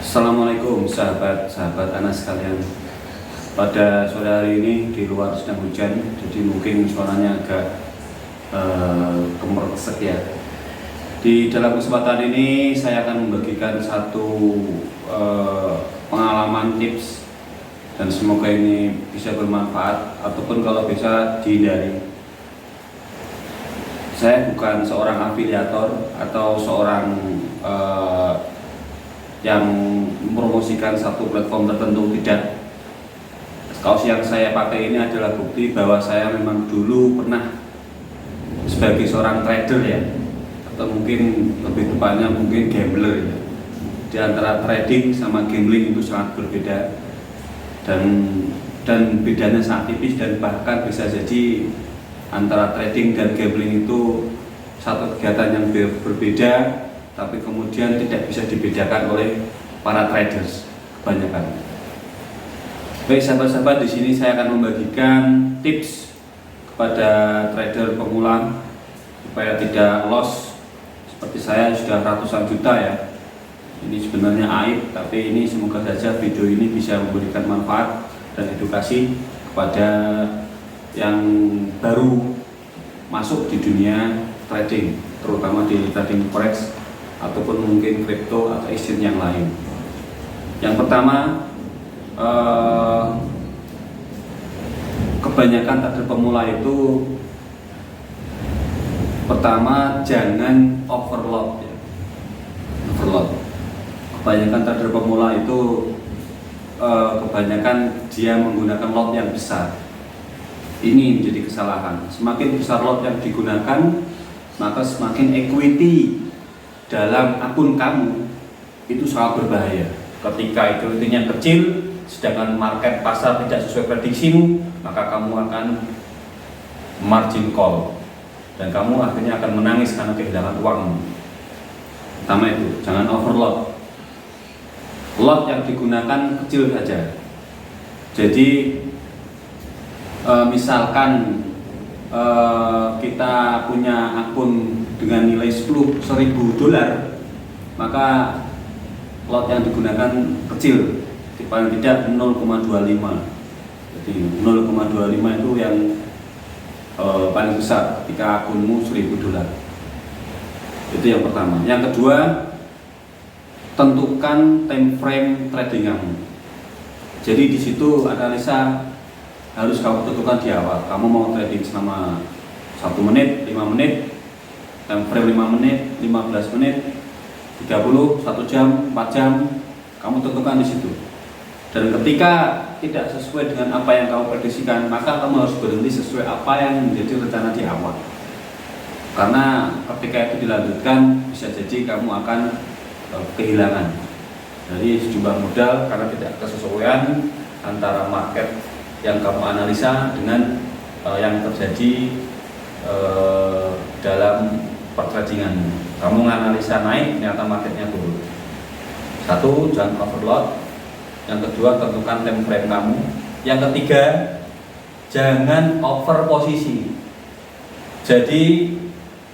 Assalamualaikum sahabat-sahabat Anas sekalian. Pada sore hari ini di luar sedang hujan, jadi mungkin suaranya agak kemersek ya. Di dalam kesempatan ini saya akan membagikan satu pengalaman tips dan semoga ini bisa bermanfaat ataupun kalau bisa dihindari. Saya bukan seorang afiliator atau seorang yang mempromosikan satu platform tertentu, tidak. Kaos yang saya pakai ini adalah bukti bahwa saya memang dulu pernah sebagai seorang trader ya, atau mungkin lebih tepatnya mungkin gambler ya. Di antara trading sama gambling itu sangat berbeda dan bedanya sangat tipis, dan bahkan bisa jadi antara trading dan gambling itu satu kegiatan yang berbeda, tapi kemudian tidak bisa dibedakan oleh para traders kebanyakan. Baik sahabat-sahabat, di sini saya akan membagikan tips kepada trader pemula supaya tidak loss seperti saya sudah ratusan juta ya. Ini sebenarnya aib, tapi ini semoga saja video ini bisa memberikan manfaat dan edukasi kepada yang baru masuk di dunia trading, terutama di trading forex ataupun mungkin kripto atau exchange yang lain. Yang pertama, kebanyakan trader pemula itu pertama jangan overload ya. Overload. Kebanyakan trader pemula itu kebanyakan dia menggunakan lot yang besar. Ini menjadi kesalahan. Semakin besar lot yang digunakan, maka semakin equity dalam akun kamu itu sangat berbahaya. Ketika equity-nya kecil, sedangkan market pasar tidak sesuai prediksimu, maka kamu akan margin call dan kamu akhirnya akan menangis karena kehilangan uangmu. Pertama itu, jangan overload. Lot yang digunakan kecil saja. Jadi misalkan kita punya akun dengan nilai $10.000, maka lot yang digunakan kecil, paling tidak 0,25. Jadi 0,25 itu yang paling besar ketika akunmu $1.000. Itu yang pertama. Yang kedua, tentukan time frame trading kamu. Jadi di situ analisa harus kamu tentukan di awal. Kamu mau trading selama 1 menit, 5 menit, time frame 5 menit, 15 menit, 30, 1 jam, 4 jam, kamu tentukan di situ. Dan ketika tidak sesuai dengan apa yang kamu prediksikan, maka kamu harus berhenti sesuai apa yang menjadi rencana di awal. Karena ketika itu dilanjutkan, bisa jadi kamu akan kehilangan dari sejumlah modal karena tidak kesesuaian antara market yang kamu analisa dengan yang terjadi dalam pertradingan. Kamu menganalisa naik, ternyata marketnya turun. Satu, jangan overload. Yang kedua, tentukan time frame kamu. Yang ketiga, jangan over posisi. Jadi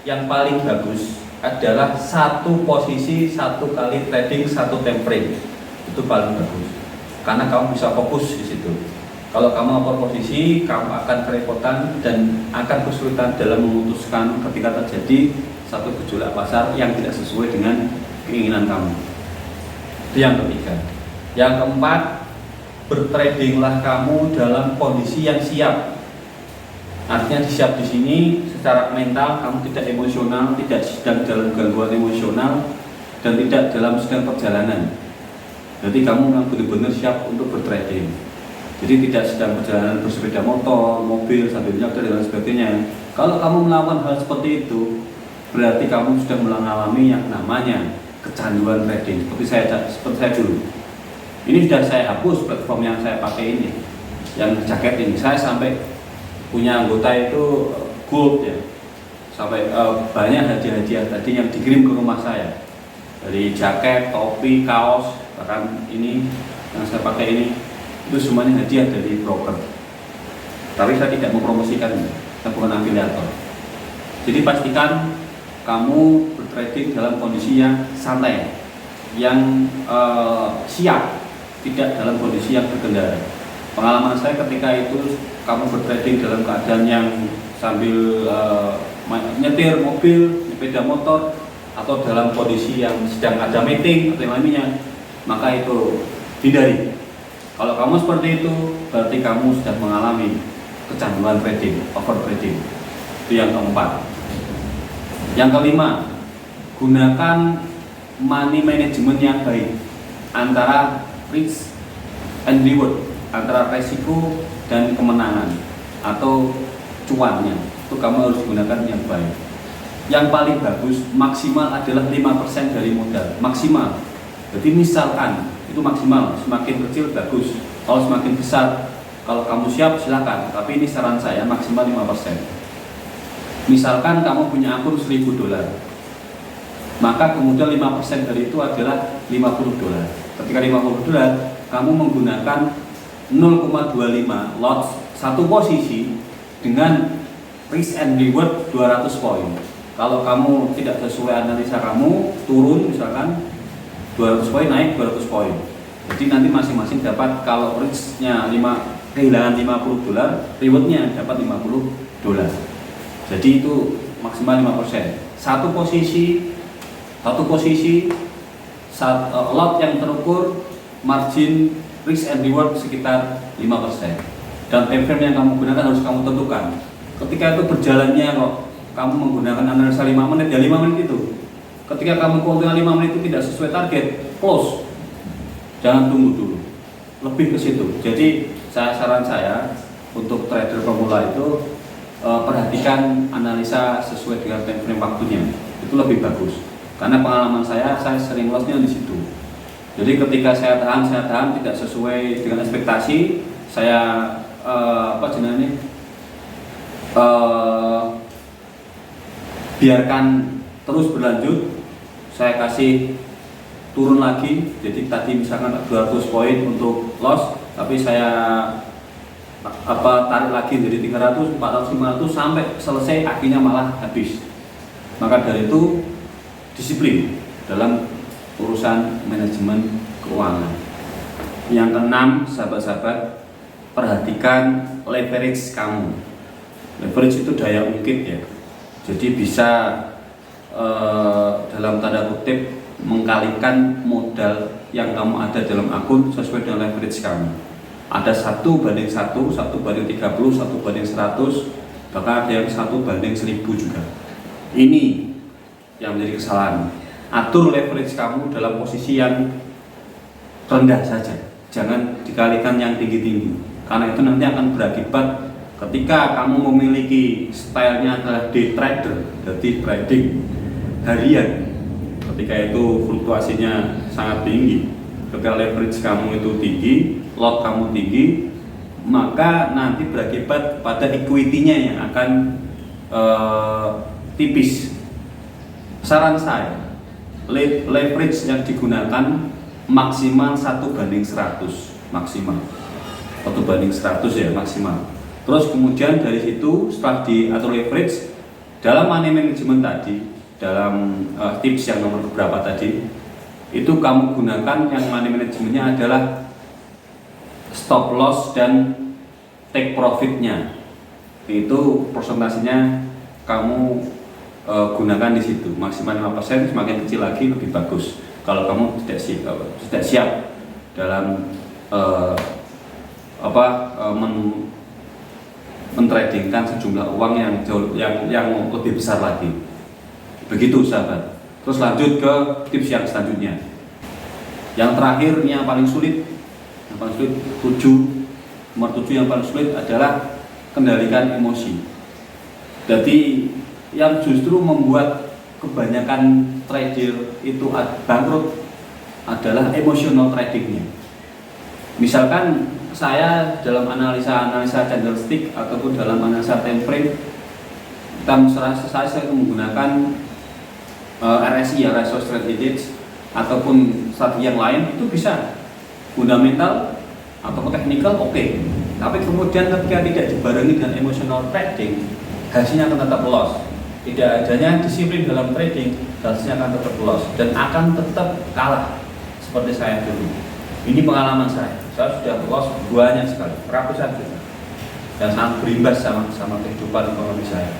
yang paling bagus adalah satu posisi, satu kali trading, satu time frame. Itu paling bagus karena kamu bisa fokus di situ. Kalau kamu over posisi, kamu akan kerepotan dan akan kesulitan dalam memutuskan ketika terjadi satu gejolak pasar yang tidak sesuai dengan keinginan kamu. Itu yang ketiga. Yang keempat, bertradinglah kamu dalam kondisi yang siap. Artinya siap di sini secara mental, kamu tidak emosional, tidak sedang dalam gangguan emosional, dan tidak dalam sedang perjalanan. Jadi kamu memang benar-benar siap untuk bertrading. Jadi tidak sedang perjalanan bersepeda motor, mobil, sambil nyetir dan sebagainya. Kalau kamu melakukan hal seperti itu, berarti kamu sudah mengalami yang namanya kecanduan trading. Seperti saya dulu. Ini sudah saya hapus platform yang saya pakai ini, yang jaket ini. Saya sampai punya anggota itu gold ya, sampai banyak hadiah-hadiah tadi yang dikirim ke rumah saya, dari jaket, topi, kaos, bahkan ini yang saya pakai ini, itu semuanya hadiah dari broker. Tapi saya tidak mempromosikan, saya bukan afiliator. Jadi pastikan kamu bertrading dalam kondisi yang santai, yang siap, tidak dalam kondisi yang berkendara. Pengalaman saya ketika itu kamu bertrading dalam keadaan yang sambil nyetir mobil, sepeda motor, atau dalam kondisi yang sedang ada meeting atau yang lainnya, maka itu hindari. Kalau kamu seperti itu, berarti kamu sudah mengalami kecanduan trading, over trading. Itu yang keempat. Yang kelima, gunakan money management yang baik antara risk and reward, antara resiko dan kemenangan atau cuannya. Itu kamu harus gunakan yang baik. Yang paling bagus maksimal adalah 5% dari modal, maksimal. Jadi misalkan itu maksimal, semakin kecil bagus, kalau semakin besar, kalau kamu siap silakan, tapi ini saran saya maksimal 5%. Misalkan kamu punya akun $1.000, maka kemudian 5% dari itu adalah $50. Ketika $50, kamu menggunakan 0,25 lot satu posisi dengan risk and reward 200 poin. Kalau kamu tidak sesuai analisa kamu, turun misalkan 200 poin, naik 200 poin. Jadi nanti masing-masing dapat, kalau risk-nya kehilangan $50, reward-nya dapat $50. Jadi itu maksimal 5%. Satu posisi lot yang terukur, margin risk and reward sekitar 5%. Dan time frame yang kamu gunakan harus kamu tentukan. Ketika itu berjalannya kok kamu menggunakan analisa 5 menit, ya 5 menit itu. Ketika kamu keuntungan 5 menit itu tidak sesuai target, close. Jangan tunggu dulu. Lebih ke situ. Jadi saran saya untuk trader pemula itu perhatikan analisa sesuai dengan time frame waktunya. Itu lebih bagus. Karena pengalaman saya sering lossnya di situ. Jadi ketika saya tahan tidak sesuai dengan ekspektasi, saya biarkan terus berlanjut, saya kasih turun lagi. Jadi tadi misalkan 200 poin untuk loss, tapi saya tarik lagi jadi 300, 400, 500 sampai selesai, akhirnya malah habis. Maka dari itu disiplin dalam urusan manajemen keuangan. Yang keenam, sahabat-sahabat, perhatikan leverage kamu. Leverage itu daya ungkit ya. Jadi bisa dalam tanda kutip mengkalikan modal yang kamu ada dalam akun sesuai dengan leverage kamu. Ada 1:1, 1:30, 1:100, bahkan ada yang 1:1000 juga. Ini yang menjadi kesalahan. Atur leverage kamu dalam posisi yang rendah saja, jangan dikalikan yang tinggi-tinggi, karena itu nanti akan berakibat ketika kamu memiliki stylenya adalah day trader, jadi trading harian. Ketika itu fluktuasinya sangat tinggi, ketika leverage kamu itu tinggi, lot kamu tinggi, maka nanti berakibat pada equity-nya yang akan tipis. Saran saya, leverage yang digunakan maksimal 1:100, maksimal 1:100 ya maksimal. Terus kemudian dari situ setelah diatur leverage dalam money management tadi, dalam tips yang nomor beberapa tadi, itu kamu gunakan yang money managementnya adalah stop loss dan take profitnya. Itu persentasenya kamu gunakan di situ, maksimal 5%, semakin kecil lagi lebih bagus. Kalau kamu tidak siap dalam mentradingkan sejumlah uang yang lebih besar lagi. Begitu sahabat. Terus lanjut ke tips yang selanjutnya. Yang terakhir, ini yang paling sulit. Yang paling sulit, nomor 7 yang paling sulit adalah kendalikan emosi. Jadi yang justru membuat kebanyakan trader itu bangkrut adalah emotional tradingnya. Misalkan saya dalam analisa candlestick ataupun dalam analisa time frame, saya menggunakan RSI, ratio strength index, ataupun strategi yang lain, itu bisa fundamental ataupun technical oke. Tapi kemudian ketika tidak dibarengi dengan emotional trading, hasilnya akan tetap loss. Tidak adanya disiplin dalam trading, hasilnya akan tetap loss dan akan tetap kalah seperti saya dulu. Ini pengalaman saya sudah loss banyak sekali, ratusan juta, dan sangat berimbas sama kehidupan ekonomi saya.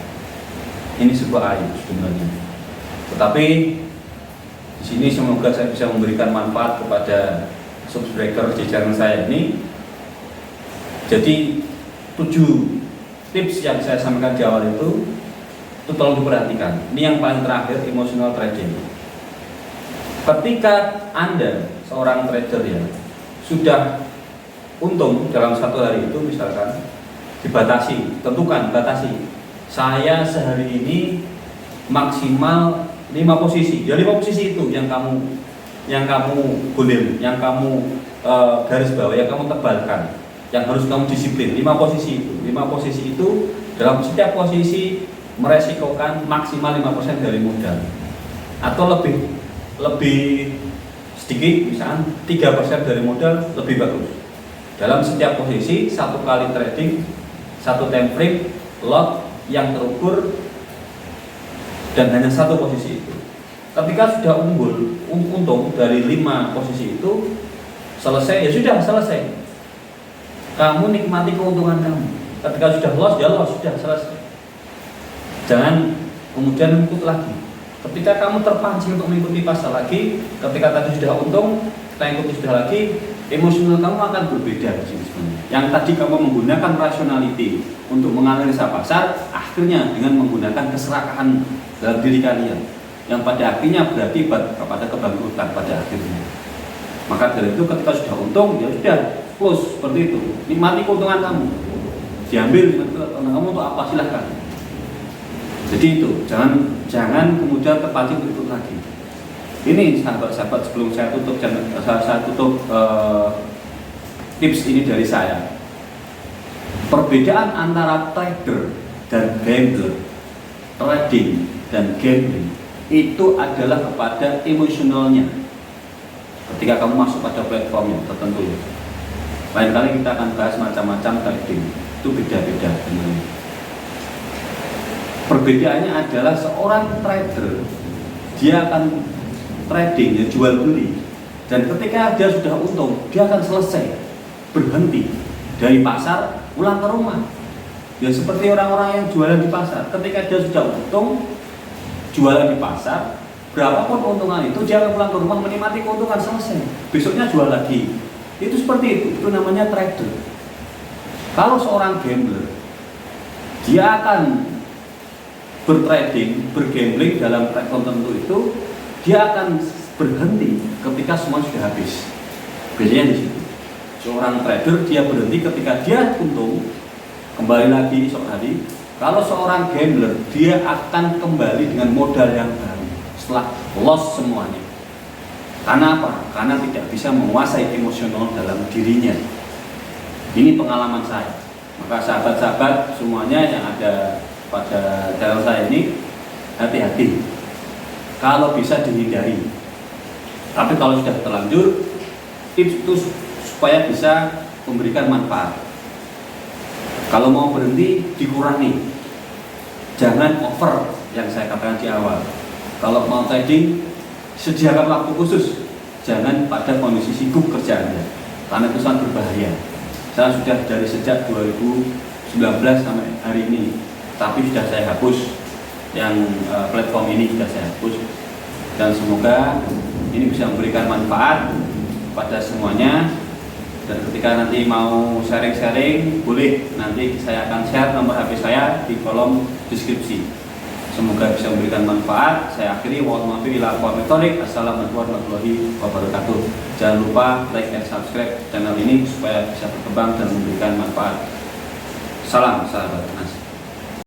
Ini sebuah aib sebenarnya. Tetapi di sini semoga saya bisa memberikan manfaat kepada subscriber jajaran saya ini. Jadi 7 tips yang saya sampaikan di awal itu tolong diperhatikan. Ini yang paling terakhir, emotional trading. Ketika Anda seorang trader ya sudah untung dalam satu hari itu, misalkan dibatasi, tentukan batasi. Saya sehari ini maksimal 5 posisi. Ya 5 posisi itu yang kamu gulir, yang kamu garis bawah, yang kamu tebalkan, yang harus kamu disiplin. 5 posisi itu. 5 posisi itu dalam setiap posisi meresikokan maksimal 5% dari modal. Atau lebih sedikit, misalnya 3% dari modal lebih bagus. Dalam setiap posisi, satu kali trading, satu time frame, lot yang terukur, dan hanya satu posisi itu. Ketika sudah untung dari 5 posisi itu selesai, ya sudah selesai. Kamu nikmati keuntungan kamu. Ketika sudah loss, ya loss, sudah selesai. Jangan kemudian ikut lagi. Ketika kamu terpancing untuk mengikuti pasar lagi, ketika tadi sudah untung, kita ikuti sudah lagi, emosional kamu akan berbeda di sini sebenarnya. Yang tadi kamu menggunakan rationality untuk menganalisa pasar, akhirnya dengan menggunakan keserakahan dalam diri kalian, yang pada akhirnya berakibat kepada kebangkrutan pada akhirnya. Maka dari itu ketika sudah untung, ya sudah close seperti itu. Nikmati keuntungan kamu. Diambil keuntungan kamu untuk apa, silahkan. Jadi itu, jangan kemudian terpancing untuk ikut lagi. Ini sahabat-sahabat, sebelum saya tutup tips ini dari saya. Perbedaan antara trader dan gambler, trading dan gambling itu adalah kepada emosionalnya. Ketika kamu masuk pada platformnya tertentu ya. Lain kali kita akan bahas macam-macam trading. Itu beda-beda sebenarnya. Perbedaannya adalah seorang trader, dia akan trading, ya jual beli, dan ketika dia sudah untung, dia akan selesai, berhenti dari pasar, pulang ke rumah. Ya seperti orang-orang yang jualan di pasar, ketika dia sudah untung jualan di pasar, berapapun keuntungan itu, dia akan pulang ke rumah menikmati keuntungan, selesai, besoknya jual lagi. Itu seperti itu namanya trader. Kalau seorang gambler, dia akan bertrading, bergambling dalam platform tertentu itu, dia akan berhenti ketika semua sudah habis. Biasanya di situ. Seorang trader dia berhenti ketika dia untung, kembali lagi esok hari. Kalau seorang gambler, dia akan kembali dengan modal yang baru setelah loss semuanya. Karena apa? Karena tidak bisa menguasai emosional dalam dirinya. Ini pengalaman saya. Maka sahabat-sahabat semuanya yang ada pada channel saya ini, hati-hati. Kalau bisa dihindari. Tapi kalau sudah terlanjur, tips itu supaya bisa memberikan manfaat. Kalau mau berhenti, dikurangi. Jangan over yang saya katakan di awal. Kalau mau trading, sediakan waktu khusus. Jangan pada kondisi sibuk kerjaannya, karena itu sangat berbahaya. Saya sudah dari sejak 2019 sampai hari ini, tapi sudah saya hapus yang platform ini, sudah saya hapus, dan semoga ini bisa memberikan manfaat pada semuanya. Dan ketika nanti mau sharing-sharing, boleh, nanti saya akan share nomor HP saya di kolom deskripsi. Semoga bisa memberikan manfaat. Saya akhiri, wassalamualaikum warahmatullahi wabarakatuh. Jangan lupa like dan subscribe channel ini supaya bisa berkembang dan memberikan manfaat. Salam sahabat Nas.